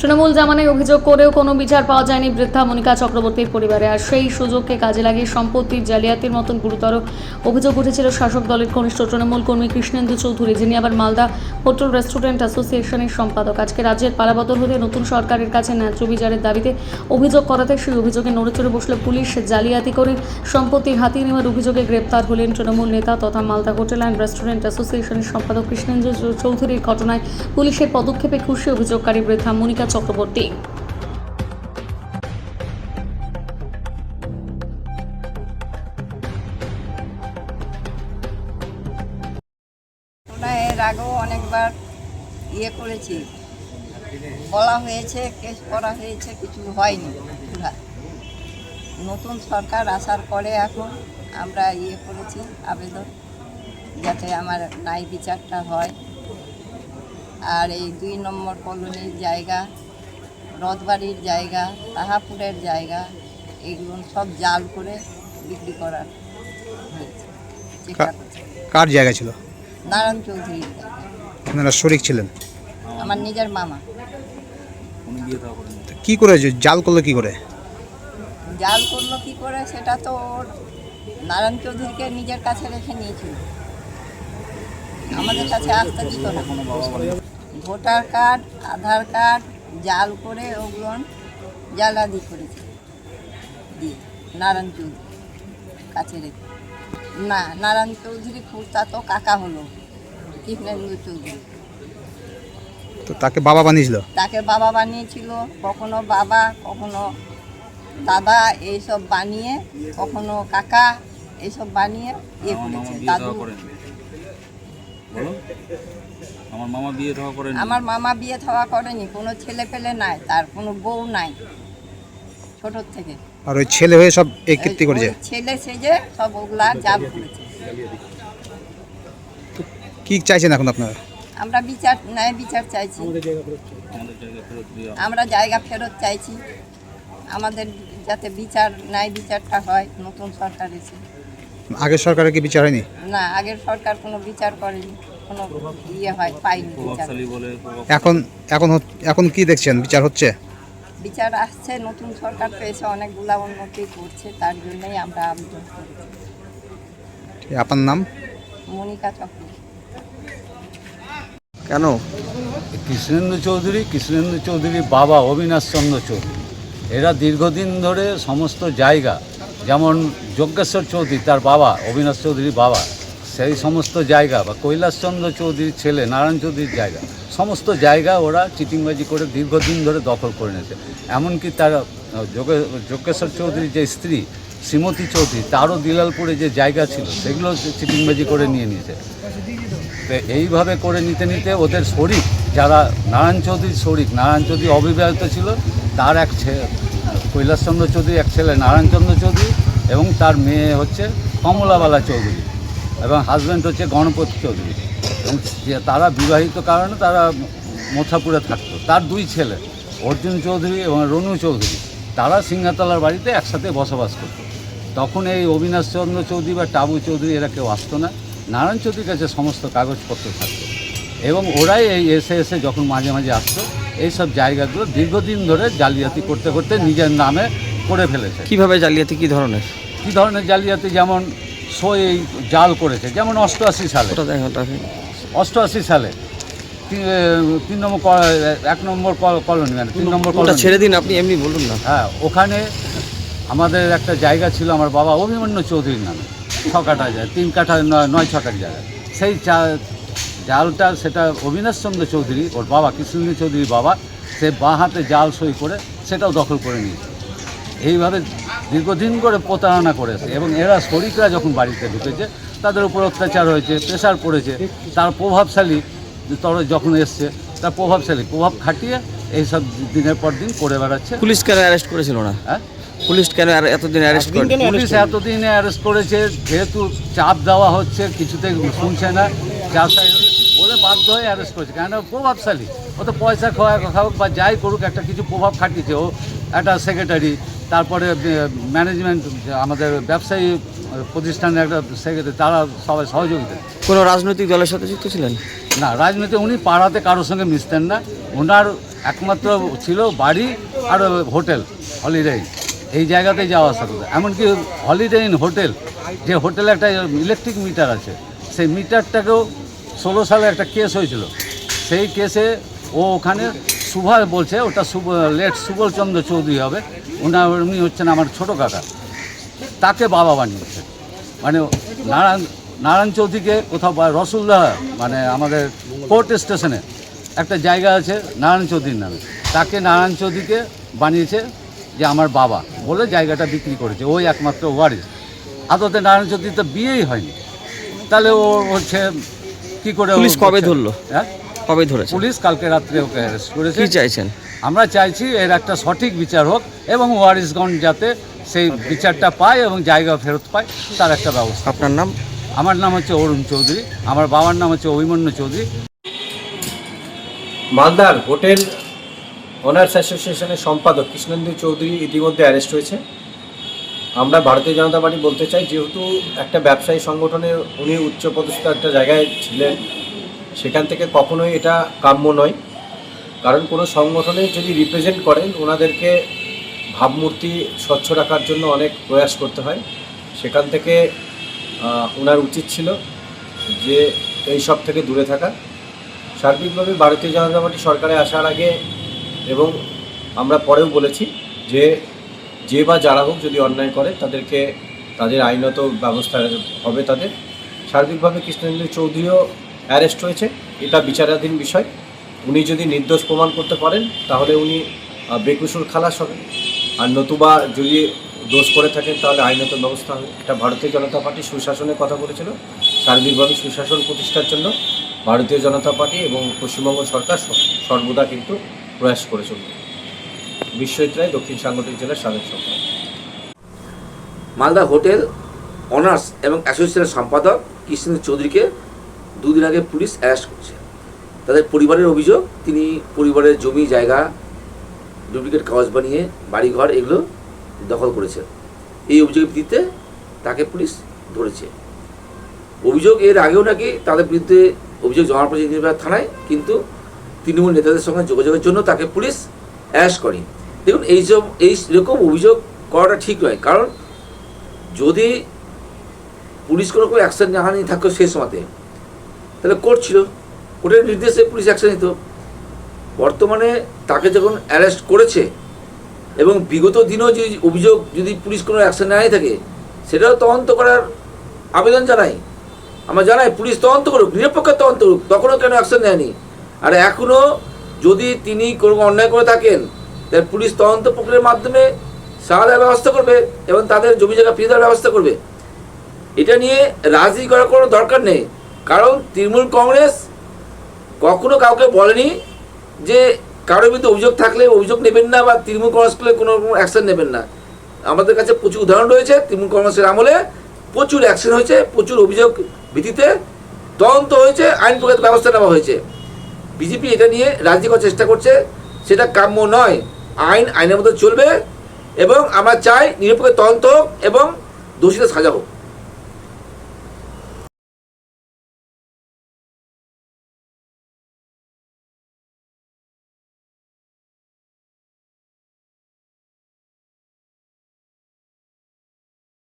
তৃণমূল জামানায় অভিযোগ করেও কোনো বিচার পাওয়া যায়নি বৃদ্ধা মনিকা চক্রবর্তীর পরিবারে। আর সেই সুযোগকে কাজে লাগিয়ে সম্পত্তির জালিয়াতির মতন গুরুতর অভিযোগ উঠেছিল শাসক দলের ঘনিষ্ঠ তৃণমূল কর্মী কৃষ্ণেন্দু চৌধুরী, যিনি আবার মালদা হোটেল রেস্টুরেন্ট অ্যাসোসিয়েশনের সম্পাদক। আজকে রাজ্যের পালাবদল হতে নতুন সরকারের কাছে ন্যায্য বিচারের দাবিতে অভিযোগ করাতে সেই অভিযোগে নড়েচড়ে বসলে পুলিশ। জালিয়াতি করে সম্পত্তি হাতিয়ে নেওয়ার অভিযোগে গ্রেপ্তার হলেন তৃণমূল নেতা তথা মালদা হোটেল অ্যান্ড রেস্টুরেন্ট অ্যাসোসিয়েশনের সম্পাদক কৃষ্ণেন্দু চৌধুরীর। ঘটনায় পুলিশের পদক্ষেপে খুশি অভিযোগকারী বৃদ্ধা মনিকা চক্রবর্তী। এর আগেও অনেকবার করেছি, বলা হয়েছে, কেস করা হয়েছে, কিছু হয়নি। নতুন সরকার আসার পরে এখন আমরা করেছি আবেদন যাতে আমার ন্যায় বিচারটা হয়। আর এই 2 নম্বর কলোনির জায়গা, রথবাড়ির জায়গা, তাহাপুরের জায়গা, এগুলো সব জাল করে বিক্রি করার হয়েছে। কার জায়গা ছিল? নারায়ণ চৌধুরীর জায়গা। আপনারা শরিক ছিলেন? আমার নিজের মামা। কি করে জাল করলো? কি করে জাল করলো কি করে সেটা তো ওর নারায়ণ চৌধুরীকে নিজের কাছে রেখে নিয়েছিল, আমাদের কাছে আসতে দিত না। ভোটার কার্ড, আধার কার্ড জাল করে ওগুলো জালাদি করেছে দিয়ে নারায়ণ চৌধুরী কাছে রেখে। না, নারায়ণ চৌধুরী খুঁজতা তো কাকা হলো কৃষ্ণেন্দু চৌধুরী। তো তাকে বাবা বানিয়েছিল? তাকে বাবা বানিয়েছিল, কখনো বাবা, কখনো দাদা, এইসব বানিয়ে, কখনো কাকা, এইসব বানিয়ে করেছে। দাদু। আমার মামা বিয়ে থাওয়া করেনি। আমার মামা বিয়ে থাওয়া করেনি, কোনো ছেলে পেলে নাই, তার কোনো বউ নাই ছোট থেকে। আর ওই ছেলে হয়ে সব এই কীর্তি করেছে? ছেলে সেজে সব ওগুলা জাল করেছে। কি চাইছেন এখন আপনারা? আমরা বিচার, ন্যায় বিচার চাইছি। আমরা জায়গা ফেরত চাইছি, আমাদের যাতে বিচার, ন্যায় বিচারটা হয়। নতুন সরকার এসে। আগের সরকারের কি বিচার হয়নি? না, আগের সরকার কোনো বিচার করেনি, কোনো পাইনি বিচার। এখন এখন এখন কি দেখছেন? বিচার হচ্ছে? বিচার আসছে, নতুন সরকার পেয়েছে, অনেকগুলা উন্নতি করছে, তার জন্যই আমরা আবেদন করেছি। আপনার নাম? মনিকা চক্রবর্তী। কেন? কৃষ্ণেন্দু চৌধুরীর বাবা অবিনাশ চন্দ্র চৌধুরী, এরা দীর্ঘদিন ধরে সমস্ত জায়গা, যেমন যজ্ঞেশ্বর চৌধুরী তার বাবা, অবিনাশ চৌধুরীর বাবা, সেই সমস্ত জায়গা, বা কৈলাসচন্দ্র চৌধুরীর ছেলে নারায়ণ চৌধুরীর জায়গা, সমস্ত জায়গা ওরা চিটিংবাজি করে দীর্ঘদিন ধরে দখল করে নিয়েছে। এমনকি তার যজ্ঞেশ্বর চৌধুরীর যে স্ত্রী শ্রীমতী চৌধুরী, তারও দিলালপুরে যে জায়গা ছিল সেগুলো চিটিংবাজি করে নিয়ে নিয়েছে। তো এইভাবে করে নিতে নিতে ওদের শরিক যারা, নারায়ণ চৌধুরীর শরিক, নারায়ণ চৌধুরী অবিবাহিত ছিল, তার এক কৈলাসচন্দ্র চৌধুরী এক ছেলে নারায়ণচন্দ্র চৌধুরী, এবং তার মেয়ে হচ্ছে কমলাবালা চৌধুরী, এবং হাজব্যান্ড হচ্ছে গণপতি চৌধুরী। এবং তারা বিবাহিত কারণে তারা মথাপুরে থাকতো। তার 2 ছেলে অর্জুন চৌধুরী এবং রনু চৌধুরী, তারা সিংহাতলার বাড়িতে একসাথে বসবাস করত। তখন এই অবিনাশ চন্দ্র চৌধুরী বা টাবু চৌধুরী এরা কেউ আসতো না, নারায়ণ চৌধুরীর কাছে সমস্ত কাগজপত্র থাকতো, এবং ওরাই এই এসে যখন মাঝে মাঝে আসতো, এইসব জায়গাগুলো দীর্ঘদিন ধরে জালিয়াতি করতে করতে নিজের নামে করে ফেলেছে। কিভাবে জালিয়াতি? কি ধরনের জালিয়াতি? যেমন এই জাল করেছে, যেমন 88 সালে, 88 সালে 1 নম্বর কলোনি, মানে 3 নম্বর কলোনি। ছেড়ে দিন, আপনি এমনি বলুন না। হ্যাঁ, ওখানে আমাদের একটা জায়গা ছিল আমার বাবা অভিমন্যু চৌধুরীর নামে, 6 কাঠা যায়, 3 কাঠা 9 ছটার জায়গা। সেই জালটা, সেটা অবিনাশ চন্দ্র চৌধুরী, ওর বাবা কৃষ্ণেন্দু চৌধুরীর বাবা, সে বাঁ হাতে জাল সই করে সেটাও দখল করে নিয়েছে। এইভাবে দীর্ঘদিন করে প্রতারণা করেছে, এবং এরা শরিকরা যখন বাড়িতে ঢুকেছে তাদের উপর অত্যাচার হয়েছে, প্রেশার পড়েছে। তার প্রভাবশালী যখন এসছে, তার প্রভাব খাটিয়ে এইসব দিনের পর দিন করে বেড়াচ্ছে। পুলিশ কেন অ্যারেস্ট করেছিল না? হ্যাঁ, পুলিশ কেন এতদিন অ্যারেস্ট করে? পুলিশ এতদিনে অ্যারেস্ট করেছে যেহেতু চাপ দেওয়া হচ্ছে, কিছুতে শুনছে না, বলে বাধ্য হয়ে অ্যারেস্ট করেছে। কেন? প্রভাবশালী, ও তো পয়সা খাওয়াক বা যাই করুক, একটা কিছু প্রভাব খাটিয়েছে। ও একটা সেক্রেটারি, তারপরে ম্যানেজমেন্ট, আমাদের ব্যবসায়ী প্রতিষ্ঠানের একটা সেক্রেটারি, তারা সবাই সহযোগিতা। কোনো রাজনৈতিক দলের সাথে যুক্ত ছিলেন? না, রাজনীতি উনি পাড়াতে কারোর সঙ্গে মিশতেন না। ওনার একমাত্র ছিল বাড়ি আর হোটেল হলিডে ইন, এই জায়গাতেই যাওয়া আসা করতো। এমনকি হলিডে ইন হোটেল, যে হোটেলে একটা ইলেকট্রিক মিটার আছে, সেই মিটারটাকেও 16 সালে একটা কেস হয়েছিল। সেই কেসে ও ওখানে সুভা বলছে, ওটা লেট সুবলচন্দ্র চৌধুরী হবে, উনি হচ্ছেন আমার ছোট কাকা, তাকে বাবা বানিয়েছে। মানে নারায়ণ চৌধুরীকে কোথাও রসুলদা, মানে আমাদের কোর্ট স্টেশনে একটা জায়গা আছে নারায়ণ চৌধুরীর নামে, তাকে নারায়ণ চৌধুরীকে বানিয়েছে যে আমার বাবা বলে জায়গাটা বিক্রি করেছে, ওই একমাত্র ওয়ারিস। আদতে নারায়ণ চৌধুরী তো বিয়েই হয়নি, তাহলে ও হচ্ছে কি করে? পুলিশ কবে ধরলো? হ্যাঁ, কবে ধরেছে পুলিশ কালকে রাত্রে ওকে অ্যারেস্ট করেছে। কি চাইছেন? আমরা চাইছি এর একটা সঠিক বিচার হোক এবং ওয়ারিসগণ যাতে সেই বিচারটা পায় এবং জায়গা ফেরত পায়, তার একটা ব্যবস্থা। আপনার নাম? আমার নাম হচ্ছে অরুণ চৌধুরী, আমার বাবার নাম হচ্ছে অভিমন্যু চৌধুরী। মালদার হোটেল অনার্স অ্যাসোসিয়েশনের সম্পাদক কৃষ্ণেন্দু চৌধুরী ইতিমধ্যে অ্যারেস্ট হয়েছে। আমরা ভারতীয় জনতা পার্টি বলতে চাই, যেহেতু একটা ব্যবসায়ী সংগঠনে উনি উচ্চপদস্থ একটা জায়গায় ছিলেন, সেখান থেকে কখনোই এটা কাম্য নয়। কারণ কোনো সংগঠনে যদি রিপ্রেজেন্ট করেন, ওনাদেরকে ভাবমূর্তি স্বচ্ছ রাখার জন্য অনেক প্রয়াস করতে হয়। সেখান থেকে ওনার উচিত ছিল যে এই সব থেকে দূরে থাকা। সার্বিকভাবে ভারতীয় জনতা পার্টি সরকারে আসার আগে এবং আমরা পরেও বলেছি যে বা যারা হোক যদি অন্যায় করে তাদেরকে তাদের আইনত ব্যবস্থা হবে তাদের। সার্বিকভাবে কৃষ্ণেন্দু চৌধুরীও অ্যারেস্ট হয়েছে, এটা বিচারাধীন বিষয়। উনি যদি নির্দোষ প্রমাণ করতে পারেন তাহলে উনি বেকসুর খালাস হবেন, আর নতুবা যদি দোষ করে থাকেন তাহলে আইনত ব্যবস্থা হবে। এটা ভারতীয় জনতা পার্টি সুশাসনের কথা বলেছিল। সার্বিকভাবে সুশাসন প্রতিষ্ঠার জন্য ভারতীয় জনতা পার্টি এবং পশ্চিমবঙ্গ সরকার সর্বদা কিন্তু প্রয়াস করে চলবে। বিশ্বজিৎ রায়, দক্ষিণ সাংগঠনিক জেলার সাবেক সম্পাদক। মালদা হোটেল অনার্স এবং অ্যাসোসিয়েশনের সম্পাদক কৃষ্ণেন্দু চৌধুরীকে দুদিন আগে পুলিশ অ্যারেস্ট করেছে। তাদের পরিবারের অভিযোগ, তিনি পরিবারের জমি জায়গা ডুপ্লিকেট কাগজ বানিয়ে বাড়িঘর এগুলো দখল করেছে। এই অভিযোগের ভিত্তিতে তাকে পুলিশ ধরেছে। অভিযোগ এর আগেও নাকি তাদের বিরুদ্ধে অভিযোগ জমা পড়েছে ইন্দিরা থানায়, কিন্তু তৃণমূল নেতাদের সঙ্গে যোগাযোগের জন্য তাকে পুলিশ অ্যারেস্ট করে। দেখুন, এইরকম অভিযোগ করাটা ঠিক নয়। কারণ যদি পুলিশ কোনো অ্যাকশন না নিয়ে থাকতো সেই সময়তে, তাহলে কোর্ট ছিল, কোর্টের নির্দেশে পুলিশ অ্যাকশন নিত। বর্তমানে তাকে যখন অ্যারেস্ট করেছে এবং বিগত দিনেও যে অভিযোগ যদি পুলিশ কোনো অ্যাকশন না নিয়ে থাকে, সেটাও তদন্ত করার আবেদন জানাই। আমরা জানাই পুলিশ তদন্ত করুক, নিরপেক্ষ তদন্ত করুক, তখনও কেন অ্যাকশন নেয়নি। আর এখনও যদি তিনি কোনো অন্যায় করে থাকেন, তাহলে পুলিশ তদন্ত প্রক্রিয়ার মাধ্যমে সাজা দেওয়ার ব্যবস্থা করবে এবং তাদের জমি জায়গা ফিরে দেওয়ার ব্যবস্থা করবে। এটা নিয়ে রাজনীতি করার কোনো দরকার নেই। কারণ তৃণমূল কংগ্রেস কখনো কাউকে বলেনি যে কারোর বিরুদ্ধে অভিযোগ থাকলে অভিযোগ নেবেন না বা তৃণমূল কংগ্রেস করলে কোনো অ্যাকশন নেবেন না। আমাদের কাছে প্রচুর উদাহরণ রয়েছে, তৃণমূল কংগ্রেসের আমলে প্রচুর অ্যাকশন হয়েছে, প্রচুর অভিযোগ ভিত্তিতে তদন্ত হয়েছে, আইন প্রকার ব্যবস্থা নেওয়া হয়েছে। বিজেপি এটা নিয়ে রাজনীতি করার চেষ্টা করছে, সেটা কাম্য নয়। আইনের মধ্যে চলবে এবং আমরা চাই নিরপেক্ষ তদন্ত হোক এবং দোষীদের সাজা হোক।